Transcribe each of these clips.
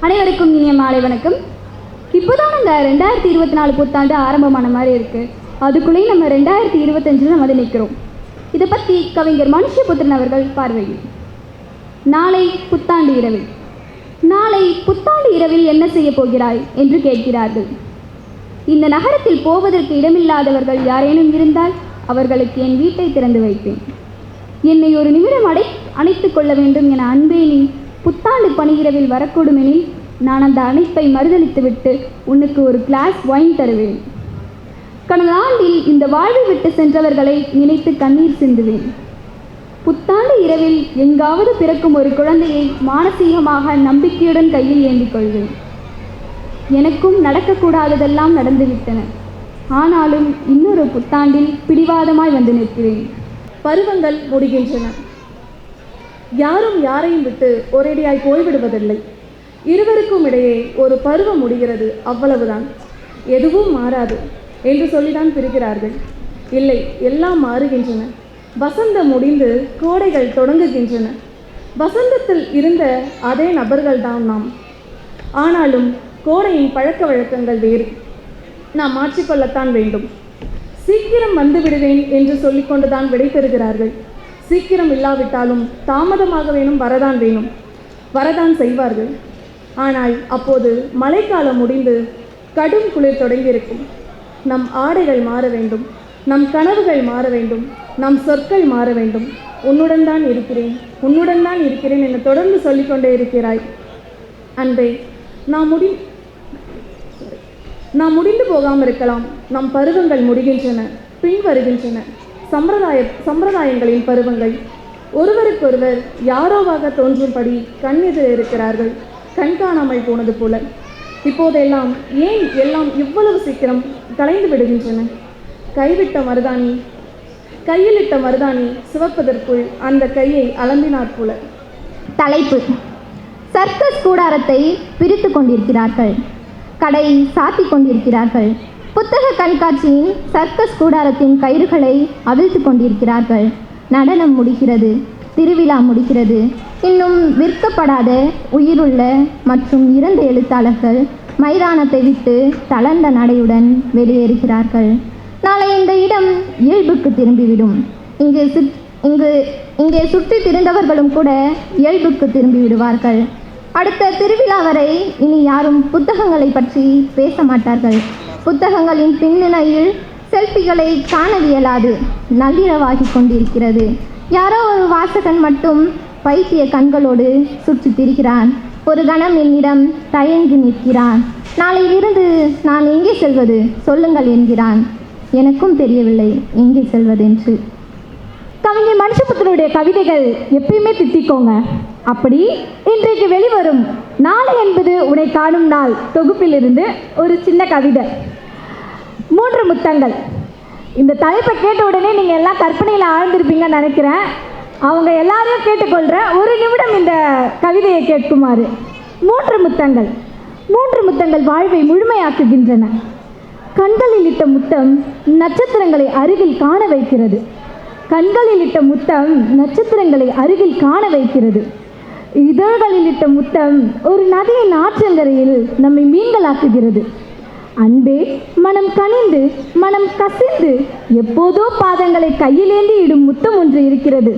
அனைவருக்கும் இனிய மாலை வணக்கம். இப்போதான் இந்த 2024 புத்தாண்டு ஆரம்பமான மாதிரி இருக்குது. அதுக்குள்ளேயும் நம்ம 2025 நம்ம வந்து நிற்கிறோம். இதை பற்றி கவிஞர் மனுஷபுத்திரன் அவர்கள் பார்வையில் நாளை புத்தாண்டு இரவில் என்ன செய்ய போகிறாய் என்று கேட்கிறார்கள். இந்த நகரத்தில் போவதற்கு இடமில்லாதவர்கள் யாரேனும் இருந்தால் அவர்களுக்கு என் வீட்டை திறந்து வைப்பேன். என்னை ஒரு நிமிடம் அணைத்துக் கொள்ள வேண்டும் என அன்பே நீ புத்தாண்டு பணியிரவில் வரக்கூடுமெனில் நான் அந்த அணைப்பை மறுதளித்துவிட்டு உனக்கு ஒரு கிளாஸ் வைன் தருவேன். கடந்த ஆண்டில் இந்த வாழ்வை விட்டு சென்றவர்களை நினைத்து கண்ணீர் சிந்துவேன். புத்தாண்டு இரவில் எங்காவது பிறக்கும் ஒரு குழந்தையை மானசீகமாக நம்பிக்கையுடன் கையில் ஏந்திக் கொள்வேன். எனக்கும் நடக்கக்கூடாததெல்லாம் நடந்துவிட்டன. ஆனாலும் இன்னொரு புத்தாண்டில் பிடிவாதமாய் வந்து நிற்கிறேன். பருவங்கள் முடிகின்றன. யாரும் யாரையும் விட்டு ஒரேடியாய் போய்விடுவதில்லை. இருவருக்கும் இடையே ஒரு பருவம் முடிகிறது, அவ்வளவுதான். எதுவும் மாறாது என்று சொல்லிதான் பிரிக்கிறார்கள். இல்லை, எல்லாம் மாறுகின்றன. வசந்தம் முடிந்து கோடைகள் தொடங்குகின்றன. வசந்தத்தில் இருந்த அதே நபர்கள்தான் நாம். ஆனாலும் கோடையின் பழக்க வழக்கங்கள் வேறு. நாம் மாற்றிக்கொள்ளத்தான் வேண்டும். சீக்கிரம் வந்து விடுவேன் என்று சொல்லிக்கொண்டுதான் விடை பெறுகிறார்கள். சீக்கிரம் இல்லாவிட்டாலும் தாமதமாக வேணும், வரதான் செய்வார்கள். ஆனால் அப்போது மழைக்காலம் முடிந்து கடும் குளிர் தொடங்கியிருக்கும். நம் ஆடைகள் மாற வேண்டும், நம் கனவுகள் மாற வேண்டும், நம் சொற்கள் மாற வேண்டும். உன்னுடன் தான் இருக்கிறேன் என தொடர்ந்து சொல்லிக்கொண்டே இருக்கிறாய். அன்பே, நாம் முடிந்து போகாமல் இருக்கலாம். நம் பருவங்கள் முடிகின்றன, பின் வருகின்றன சம்பிரதாயங்களின் பருவங்கள். ஒருவருக்கொருவர் யாரோவாக தோன்றும்படி கண்ணெதிர இருக்கிறார்கள், கண்காணாமல் போனது போல. இப்போதெல்லாம் ஏன் எல்லாம் இவ்வளவு சீக்கிரம் கலைந்து விடுகின்றன? கையிலிட்ட மருதாணி சிவப்பதற்குள் அந்த கையை அலம்பினார் போல. தலைப்பு: சர்க்கஸ் கூடாரத்தை பிரித்து கொண்டிருக்கிறார்கள், கடை சாத்தி கொண்டிருக்கிறார்கள். புத்தக கண்காட்சியின் சர்க்கஸ் கூடாரத்தின் கயிறுகளை அவிழ்த்து கொண்டிருக்கிறார்கள். நடனம் முடிகிறது, திருவிழா முடிகிறது. இன்னும் விற்கப்படாத உயிருள்ள மற்றும் இறந்த எழுத்தாளர்கள் மைதானத்தை விட்டு தளர்ந்த நடையுடன் வெளியேறுகிறார்கள். நாளை இந்த இடம் இயல்புக்கு திரும்பிவிடும். இங்கே சுற்றி திரிந்தவர்களும் கூட இயல்புக்கு திரும்பி விடுவார்கள். அடுத்த திருவிழா வரை இனி யாரும் புத்தகங்களை பற்றி பேச மாட்டார்கள். புத்தகங்களின் பின்னணியில் செல்ஃபிகளை காணவியலாது நள்ளிரவாகி கொண்டிருக்கிறது. யாரோ ஒரு வாசகன் மட்டும் பைத்திய கண்களோடு சுற்றி திரிகிறான். ஒரு கணம் என்னிடம் தயங்கி நிற்கிறான். நாளையிலிருந்து நான் எங்கே செல்வது சொல்லுங்கள் என்கிறான். எனக்கும் தெரியவில்லை எங்கே செல்வதென்று. கவிஞர் மனுஷபுத்திரனுடைய கவிதைகள் எப்பயுமே தித்திக்கோங்க. அப்படி இன்றைக்கு வெளிவரும் நாளை என்பது உன்னை காணும் நாள் தொகுப்பிலிருந்து ஒரு சின்ன கவிதை. 3 முத்தங்கள். இந்த தலைப்பை கேட்ட உடனே நீங்கள் எல்லாம் கற்பனையில் ஆழ்ந்திருப்பீங்கன்னு நினைக்கிறேன். அவங்க எல்லாரையும் கேட்டுக்கொள்கிற ஒரு நிமிடம் இந்த கவிதையை கேட்குமாறு. 3 முத்தங்கள் வாழ்வை முழுமையாக்குகின்றன. கண்களில் இட்ட முத்தம் நட்சத்திரங்களை அருகில் காண வைக்கிறது. இதழ்களில் இட்ட முத்தம் ஒரு நதியின் ஆற்றங்கரையில் நம்மை மீன்களாக்குகிறது. அன்பே, மனம் கனிந்து மனம் கசிந்து எப்போதோ பாதங்களை கையிலேந்தி இடும் முத்தம் ஒன்று இருக்கிறது.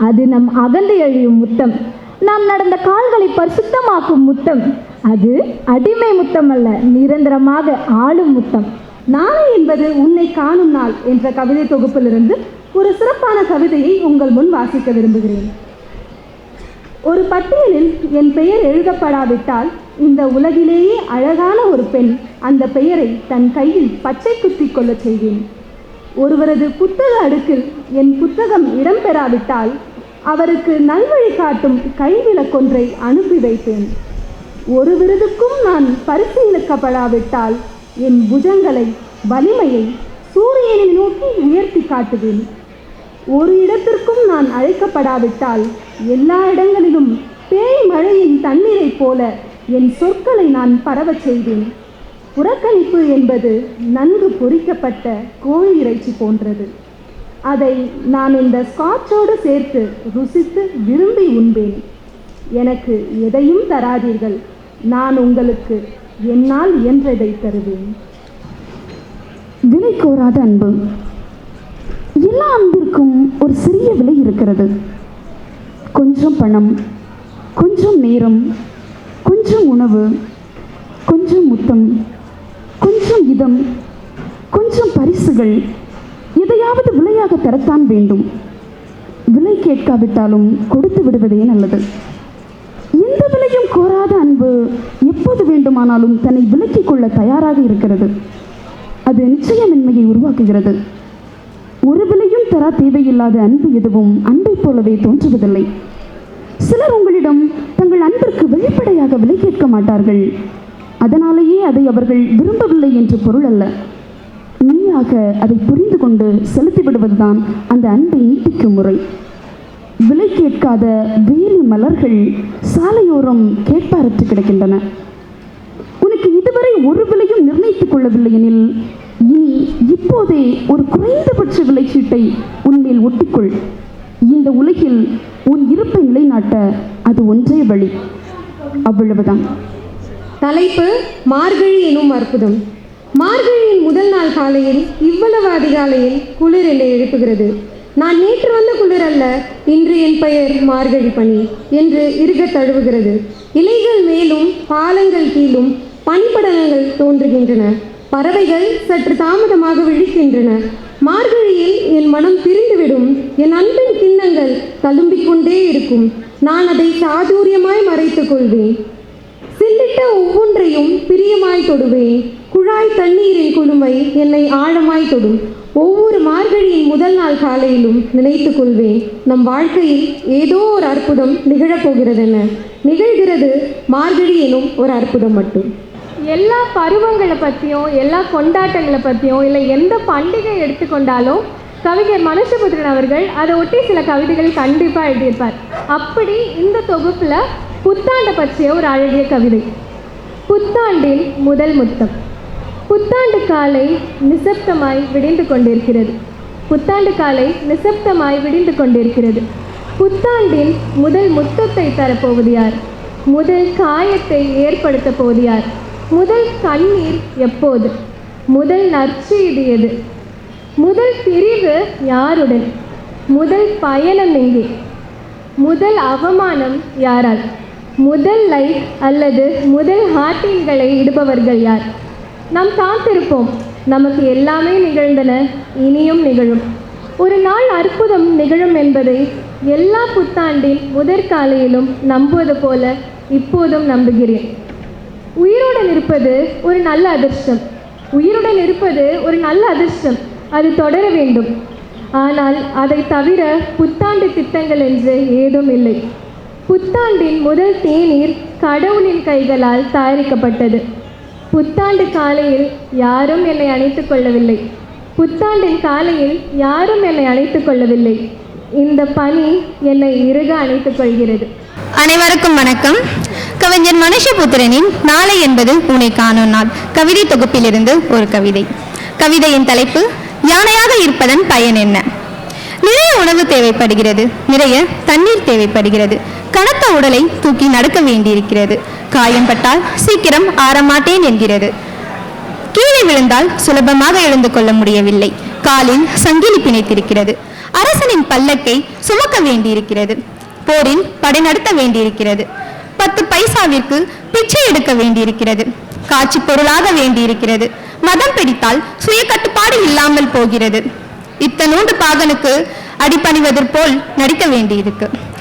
அது நம் அகந்து எழும் முத்தம், நாம் நடந்த கால்களை பரிசுத்தமாக்கும் முத்தம். அது அடிமை முத்தம் அல்ல, நிரந்தரமாக ஆளும் முத்தம். நாளை என்பது உன்னை காணும் நாள் என்ற கவிதை தொகுப்பிலிருந்து ஒரு சிறப்பான கவிதையை உங்கள் முன் வாசிக்க விரும்புகிறேன். ஒரு பட்டியலில் என் பெயர் எழுதப்படாவிட்டால் இந்த உலகிலேயே அழகான ஒரு பெண் அந்த பெயரை தன் கையில் பச்சை குத்தி கொள்ள செய்வேன். ஒருவரது புத்தக அடுக்கில் என் புத்தகம் இடம்பெறாவிட்டால் அவருக்கு நல்வழி காட்டும் கைவிளக்கொன்றை அனுப்பி வைப்பேன். ஒரு விருதுக்கும் நான் பரிசீலிக்கப்படாவிட்டால் என் புஜங்களை, வலிமையை சூரியனை நோக்கி உயர்த்தி காட்டுவேன். ஒரு இடத்திற்கும் நான் அழைக்கப்படாவிட்டால் எல்லா இடங்களிலும் பேய் மழையின் தண்ணீரை போல என் சொற்களை நான் பரவச் செய்வேன். புறக்கணிப்பு என்பது நன்கு பொரிக்கப்பட்ட கோழி இறைச்சி போன்றது. அதை நான் இந்த ஸ்காட்சோடு சேர்த்து ருசித்து விரும்பி உண்பேன். எனக்கு எதையும் தராதீர்கள், நான் உங்களுக்கு என்னால் இயன்றதை தருவேன். விலை கோராத அன்பு. எல்லா அன்பிற்கும் ஒரு சிறிய விலை இருக்கிறது. கொஞ்சம் பணம், கொஞ்சம் நேரம், கொஞ்சம் உணவு, கொஞ்சம் முத்தம், கொஞ்சம் இதம், கொஞ்சம் பரிசுகள், எதையாவது விலையாக தரத்தான் வேண்டும். விலை கேட்காவிட்டாலும் கொடுத்து விடுவதே நல்லது. எந்த விலையும் கோராத அன்பு எப்போது வேண்டுமானாலும் தன்னை விலக்கிக் கொள்ள தயாராக இருக்கிறது. அது நிச்சயமின்மையை உருவாக்குகிறது. ஒரு விலையும் தர தேவையில்லாத அன்பு எதுவும் அன்பை போலவே தோன்றுவதில்லை. சிலர் உங்களிடம் தங்கள் அன்பிற்கு வெளிப்படையாக விலை கேட்க மாட்டார்கள். அதனாலேயே அதை அவர்கள் விரும்பவில்லை என்று பொருள் அல்ல. நீயாக அதை புரிந்து கொண்டு செலுத்திவிடுவதுதான் அந்த அன்பை நீட்டிக்கும் முறை. விலை கேட்காத வேலி மலர்கள் சாலையோரம் கேட்பாரற்று கிடக்கின்றன. உனக்கு இதுவரை ஒரு விலையும் நிர்ணயித்துக் கொள்ளவில்லை எனில் இனி இப்போதே ஒரு குறைந்தபட்ச விலைச்சீட்டை உன்மேல் ஒட்டிக்கொள். இந்த உலகில் உன் இருப்பை நிலைநாட்ட அது ஒன்றே வழி. அவ்வளவுதான். தலைப்பு மார்கழி எனும் அற்புதம். மார்கழியின் முதல் நாள் காலையில் இவ்வளவு அதிகாலையில் குளிர் என்னை எழுப்புகிறது. நான் நேற்று வந்த குளிர் அல்ல, இன்று என் பெயர் மார்கழி பனி என்று இறுகத் தழுவுகிறது. இலைகள் மேலும் பாலங்கள் கீழும் பனிப்படலங்கள் தோன்றுகின்றன. பறவைகள் சற்று தாமதமாக விழிக்கின்றன. மார்கழியில் என் மனம் பிரிந்துவிடும். என் அன்பின் கிண்ணங்கள் தழும்பிக் கொண்டே இருக்கும். நான் அதை சாதுரியமாய் மறைத்துக் கொள்வேன். சில்லிட்ட ஒவ்வொன்றையும் பிரியமாய் தொடுவேன். குழாய் தண்ணீரின் குளுமை என்னை ஆழமாய் தொடும். ஒவ்வொரு மார்கழியின் முதல் நாள் காலையிலும் நினைத்துக் கொள்வேன், நம் வாழ்க்கையில் ஏதோ ஒரு அற்புதம் நிகழப்போகிறதென. நிகழ்கிறது மார்கழி எனும் ஒரு அற்புதம் மட்டும். எல்லா பருவங்களை பற்றியும், எல்லா கொண்டாட்டங்களை பற்றியும், இல்லை எந்த பண்டிகை எடுத்துக்கொண்டாலும் கவிஞர் மனுஷபுத்திரன் அவர்கள் அதை ஒட்டி சில கவிதைகள் கண்டிப்பாக எழுதியிருப்பார். அப்படி இந்த தொகுப்பில் புத்தாண்டை பற்றிய ஒரு அழகிய கவிதை. புத்தாண்டின் முதல் முத்தம். புத்தாண்டு காலை நிசப்தமாய் விடிந்து கொண்டிருக்கிறது. புத்தாண்டு காலை நிசப்தமாய் விடிந்து கொண்டிருக்கிறது. புத்தாண்டின் முதல் முத்தத்தை தரப்போவது யார்? முதல் காயத்தை ஏற்படுத்த போவது யார்? முதல் கண்ணீர் எப்போது? முதல் நற்செய்தி எது? முதல் பிரிவு யாருடன்? முதல் பயணம் எங்கே? முதல் அவமானம் யாரால்? முதல் லைக் அல்லது முதல் ஹார்டின்களை இடுபவர்கள் யார்? நாம் காத்திருப்போம். நமக்கு எல்லாமே நிகழ்ந்தன, இனியும் நிகழும். ஒரு நாள் அற்புதம் நிகழும் என்பதை எல்லா புத்தாண்டின் முதற்காலையிலும் நம்புவது போல இப்போதும் நம்புகிறேன். உயிருடன் இருப்பது ஒரு நல்ல அதிர்ஷ்டம். உயிருடன் இருப்பது ஒரு நல்ல அதிர்ஷ்டம். அது தொடர வேண்டும். ஆனால் அதை தவிர புத்தாண்டு திட்டங்கள் என்று ஏதும் இல்லை. புத்தாண்டின் முதல் தேநீர் கடவுளின் கைகளால் தயாரிக்கப்பட்டது. புத்தாண்டு காலையில் யாரும் என்னை அணைத்துக் கொள்ளவில்லை. புத்தாண்டின் காலையில் யாரும் என்னை அணைத்துக் கொள்ளவில்லை. இந்த பனி என்னை இறுக அணைத்துக் கொள்கிறது. அனைவருக்கும் வணக்கம். கவிஞர் மனுஷபுத்திரனின் நாளை என்பது உன்னை காணும் நாள் கவிதை தொகுப்பிலிருந்து ஒரு கவிதை. கவிதையின் தலைப்பு யானையாக இருப்பதன் பயன் என்ன? நிறைய உணவு தேவைப்படுகிறது, நிறைய தண்ணீர் தேவைப்படுகிறது. கனத்த உடலை தூக்கி நடக்க வேண்டியிருக்கிறது. காயம் பட்டால் சீக்கிரம் ஆறமாட்டேன் என்கிறது. கீழே விழுந்தால் சுலபமாக எழுந்து கொள்ள முடியவில்லை. காலில் சங்கிலி பிணைத்திருக்கிறது. அரசனின் பல்லக்கை சுமக்க வேண்டியிருக்கிறது. போரில் படை நடத்த வேண்டியிருக்கிறது. 10 பைசாவிற்கு பிச்சை எடுக்க வேண்டியிருக்கிறது. காட்சி பொருளாக வேண்டியிருக்கிறது. மதம் பிடித்தால் சுய கட்டுப்பாடு இல்லாமல் போகிறது. இத்தனூண்டு பாகனுக்கு அடிபணிவதற் போல் நடிக்க வேண்டியிருக்கு.